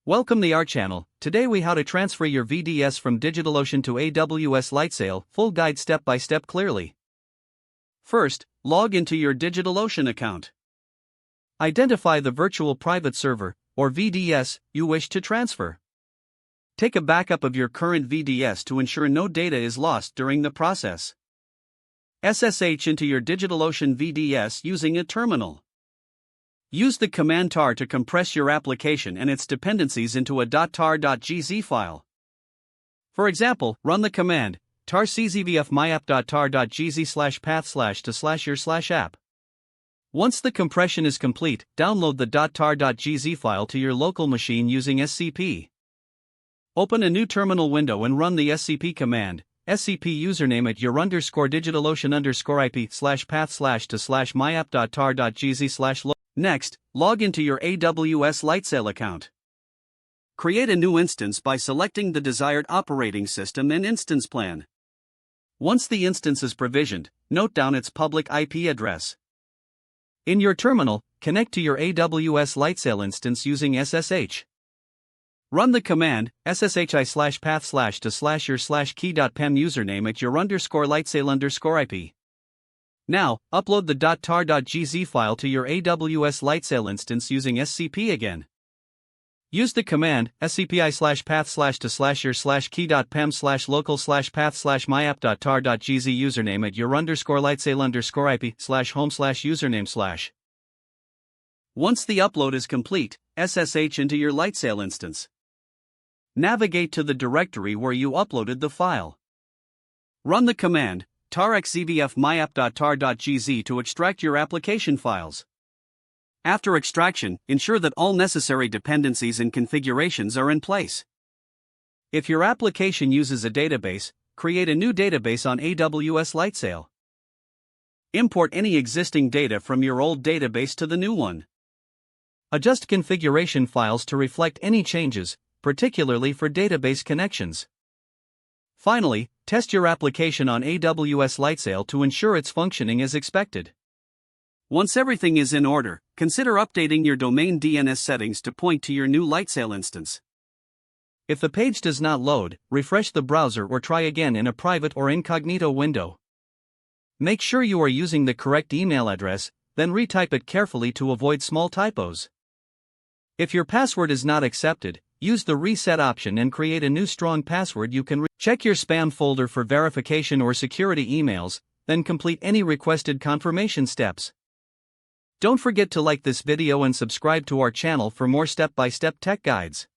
Welcome to our channel. Today we how to transfer your VDS from DigitalOcean to AWS Lightsail, full guide step by step clearly. First, log into your DigitalOcean account. Identify the virtual private server, or VDS, you wish to transfer. Take a backup of your current VDS to ensure no data is lost during the process. SSH into your DigitalOcean VDS using a terminal. Use the command tar to compress your application and its dependencies into a .tar.gz file. For example, run the command tar czvf myapp.tar.gz/path/to/your/app. Once the compression is complete, download the .tar.gz file to your local machine using SCP. Open a new terminal window and run the SCP command, SCP username at your_DigitalOcean_IP/path/to/myapp.tar.gz/. Next, log into your AWS Lightsail account. Create a new instance by selecting the desired operating system and instance plan. Once the instance is provisioned, note down its public IP address. In your terminal, connect to your AWS Lightsail instance using SSH. Run the command sshi/path/to/your/key.pem username at your_lightsail_IP. Now, upload the .tar.gz file to your AWS Lightsail instance using SCP again. Use the command scpi/path/to/your/key.pem/local/path/myapp.tar.gz username at your_lightsail_IP/home/username/. Once the upload is complete, SSH into your Lightsail instance. Navigate to the directory where you uploaded the file. Run the command tar-xzvf myapp.tar.gz to extract your application files. After extraction, ensure that all necessary dependencies and configurations are in place. If your application uses a database, create a new database on AWS Lightsail. Import any existing data from your old database to the new one. Adjust configuration files to reflect any changes, particularly for database connections. Finally, test your application on AWS Lightsail to ensure it's functioning as expected. Once everything is in order, consider updating your domain DNS settings to point to your new Lightsail instance. If the page does not load, refresh the browser or try again in a private or incognito window. Make sure you are using the correct email address, then retype it carefully to avoid small typos. If your password is not accepted, use the reset option and create a new strong password you can check your spam folder for verification or security emails, then complete any requested confirmation steps. Don't forget to like this video and subscribe to our channel for more step-by-step tech guides.